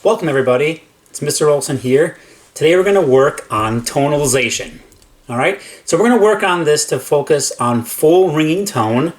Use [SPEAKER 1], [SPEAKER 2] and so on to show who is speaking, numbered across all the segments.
[SPEAKER 1] Welcome everybody, it's Mr. Olson here. Today we're going to work on tonalization. Alright, so we're going to work on this to focus on full ringing tone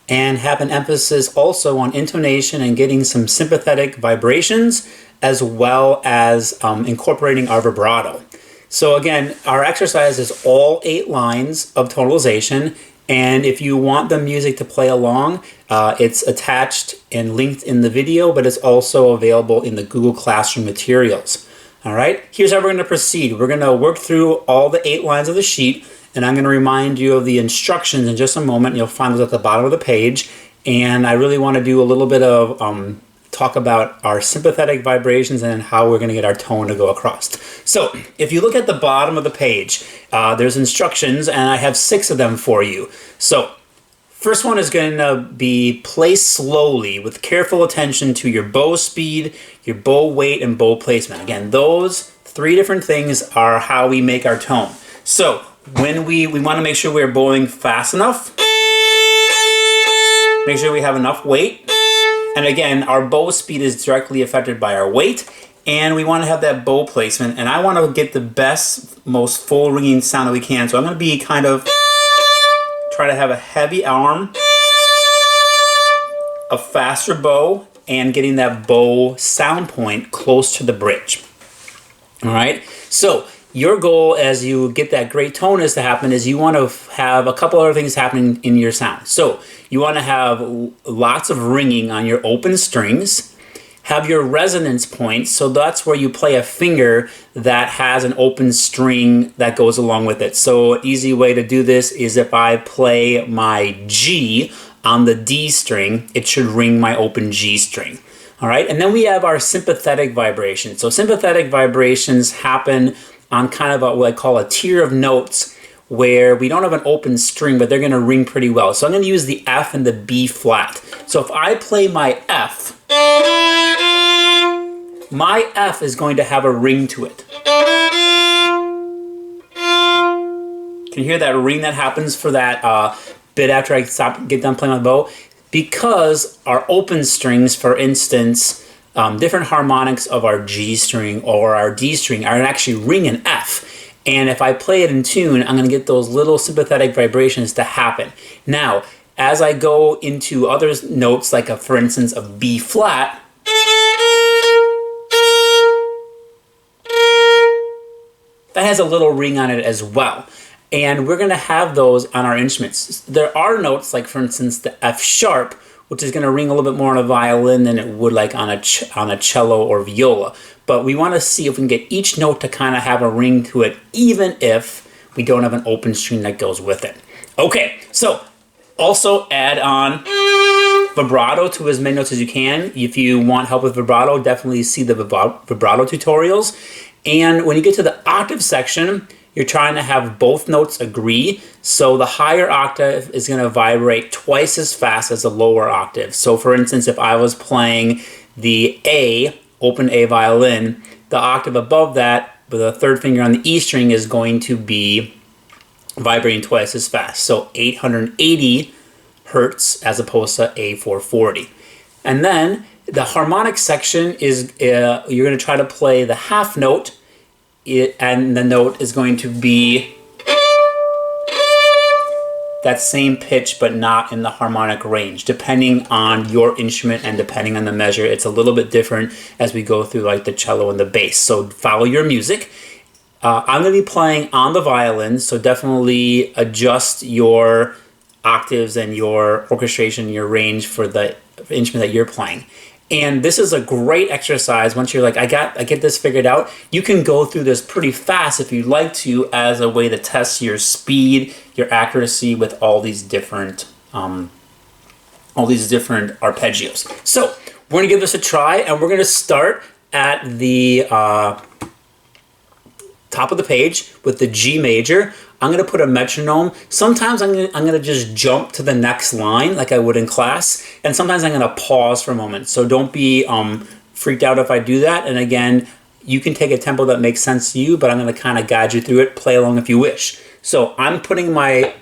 [SPEAKER 1] and have an emphasis also on intonation and getting some sympathetic vibrations as well as incorporating our vibrato. So again, our exercise is all 8 lines of tonalization, and if you want the music to play along, it's attached and linked in the video, but it's also available in the Google Classroom materials. All right, here's how we're going to proceed. We're going to work through all the 8 lines of the sheet, and I'm going to remind you of the instructions in just a moment. You'll find those at the bottom of the page, and I really want to do a little bit of talk about our sympathetic vibrations and how we're going to get our tone to go across. So if you look at the bottom of the page, there's instructions, and I have 6 of them for you. So first one is going to be play slowly with careful attention to your bow speed, your bow weight, and bow placement. Again, those 3 different things are how we make our tone. So when we want to make sure we're bowing fast enough, make sure we have enough weight. And again, our bow speed is directly affected by our weight, and we want to have that bow placement, and I want to get the best, most full ringing sound that we can. So I'm going to be kind of, try to have a heavy arm, a faster bow, and getting that bow sound point close to the bridge. All right, so your goal as you get that great tonus to happen is you want to have a couple other things happening in your sound. So you want to have lots of ringing on your open strings, have your resonance points, so that's where you play a finger that has an open string that goes along with it. So an easy way to do this is if I play my G on the D string, it should ring my open G string. All right, and then we have our sympathetic vibrations. So sympathetic vibrations happen on kind of what I call a tier of notes where we don't have an open string, but they're going to ring pretty well. So I'm going to use the F and the B flat. So if I play my F is going to have a ring to it. Can you hear that ring that happens for that bit after I get done playing on the bow? Because our open strings, for instance, different harmonics of our G string or our D string are actually ring an F. And if I play it in tune, I'm going to get those little sympathetic vibrations to happen. Now, as I go into other notes, like for instance a B flat, that has a little ring on it as well. And we're going to have those on our instruments. There are notes like, for instance, the F sharp, which is going to ring a little bit more on a violin than it would like on a cello or viola. But we want to see if we can get each note to kind of have a ring to it, even if we don't have an open string that goes with it. Okay, so also add on vibrato to as many notes as you can. If you want help with vibrato, definitely see the vibrato tutorials. And when you get to the octave section, you're trying to have both notes agree. So the higher octave is going to vibrate twice as fast as the lower octave. So for instance, if I was playing the A, open A violin, the octave above that with a 3rd finger on the E string is going to be vibrating twice as fast. So 880 hertz as opposed to A440. And then the harmonic section is, you're going to try to play the half note, and the note is going to be that same pitch but not in the harmonic range. Depending on your instrument and depending on the measure, it's a little bit different as we go through like the cello and the bass. So follow your music. I'm going to be playing on the violin, so definitely adjust your octaves and your orchestration, your range for the instrument that you're playing. And this is a great exercise. Once you're like, I get this figured out, you can go through this pretty fast if you'd like to, as a way to test your speed, your accuracy with all these different arpeggios. So we're gonna give this a try, and we're gonna start at the top of the page with the G major. I'm going to put a metronome. Sometimes I'm going to just jump to the next line like I would in class, and sometimes I'm going to pause for a moment. So don't be freaked out if I do that. And again, you can take a tempo that makes sense to you, but I'm going to kind of guide you through it. Play along if you wish. So I'm putting my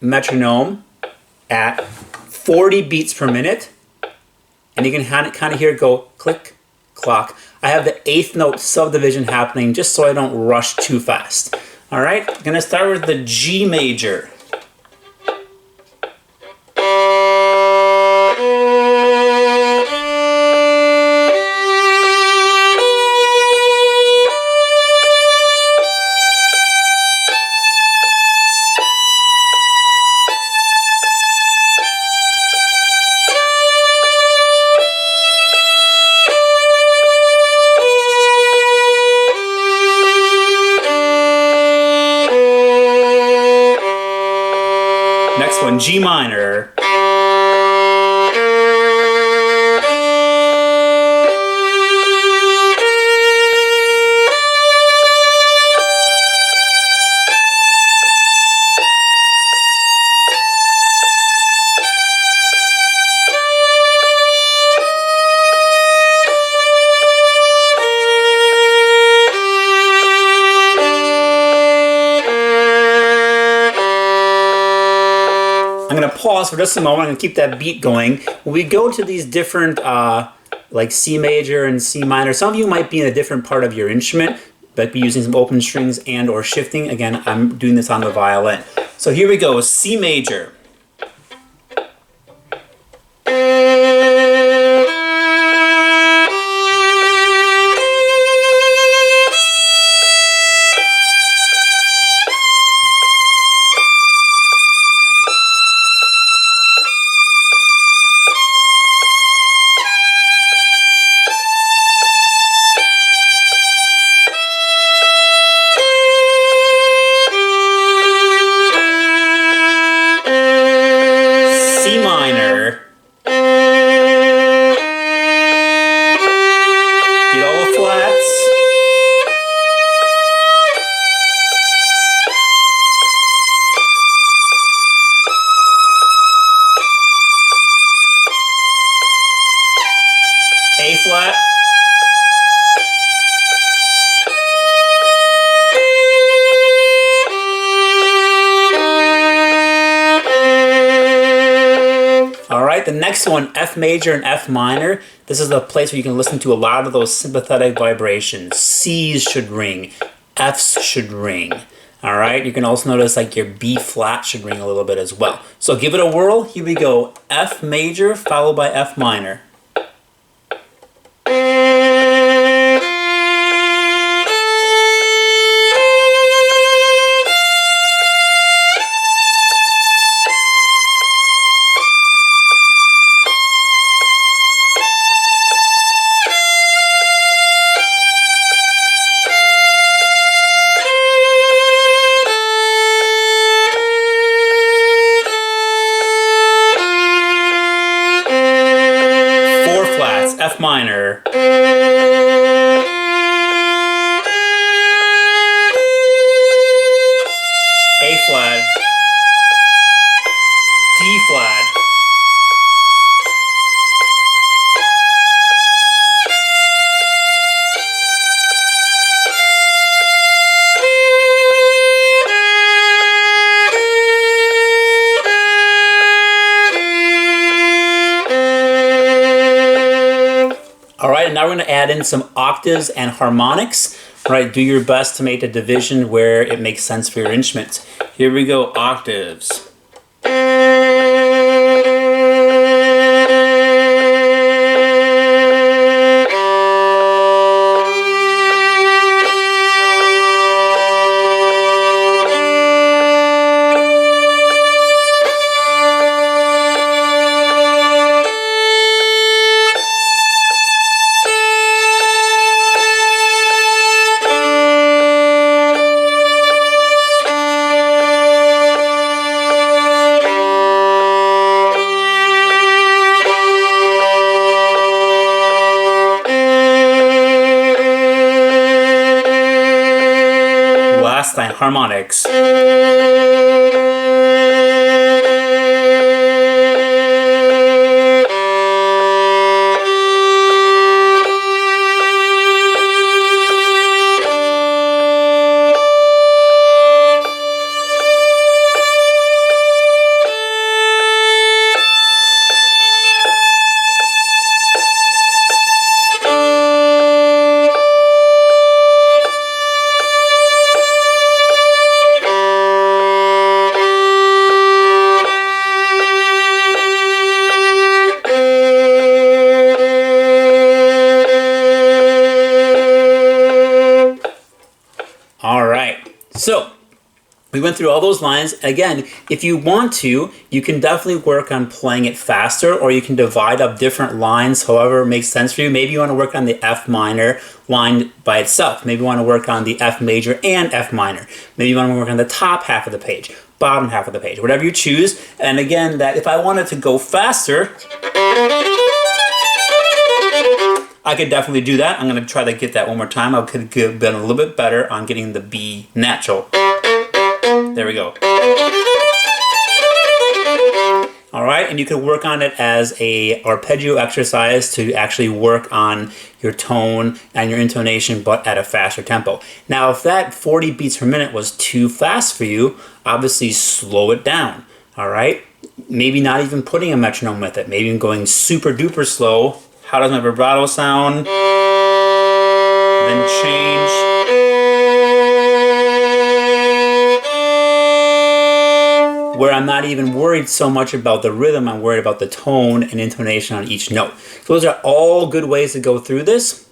[SPEAKER 1] metronome at 40 beats per minute, and you can kind of hear it go click, clock, I have the eighth note subdivision happening just so I don't rush too fast. All right, I'm gonna start with the G major. Next one, G minor. I'm going to pause for just a moment and keep that beat going. When we go to these different, like C major and C minor, some of you might be in a different part of your instrument, but be using some open strings and or shifting. Again, I'm doing this on the violin. So here we go, C major. C minor. Get all the flats. A flat. All right, the next one, F major and F minor. This is the place where you can listen to a lot of those sympathetic vibrations. C's should ring, F's should ring. All right, you can also notice like your B flat should ring a little bit as well. So give it a whirl. Here we go, F major followed by F minor. Four flats, F minor. A flat. D flat. All right, and now we're going to add in some octaves and harmonics. All right, do your best to make the division where it makes sense for your instrument. Here we go, octaves. Last time, harmonics. We went through all those lines. Again, if you want to, you can definitely work on playing it faster, or you can divide up different lines however it makes sense for you. Maybe you want to work on the F minor line by itself. Maybe you want to work on the F major and F minor. Maybe you want to work on the top half of the page, bottom half of the page, whatever you choose. And again, that if I wanted to go faster, I could definitely do that. I'm going to try to get that one more time. I could have been a little bit better on getting the B natural. There we go. All right, and you could work on it as a arpeggio exercise to actually work on your tone and your intonation, but at a faster tempo. Now, if that 40 beats per minute was too fast for you, obviously slow it down. All right, maybe not even putting a metronome with it. Maybe even going super duper slow. How does my vibrato sound? Then change. Where I'm not even worried so much about the rhythm, I'm worried about the tone and intonation on each note. So those are all good ways to go through this.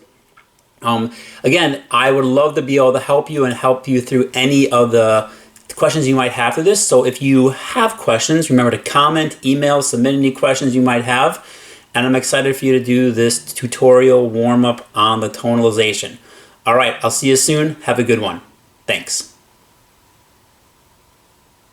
[SPEAKER 1] Again, I would love to be able to help you and help you through any of the questions you might have through this. So if you have questions, remember to comment, email, submit any questions you might have. And I'm excited for you to do this tutorial warm-up on the tonalization. All right, I'll see you soon. Have a good one. Thanks.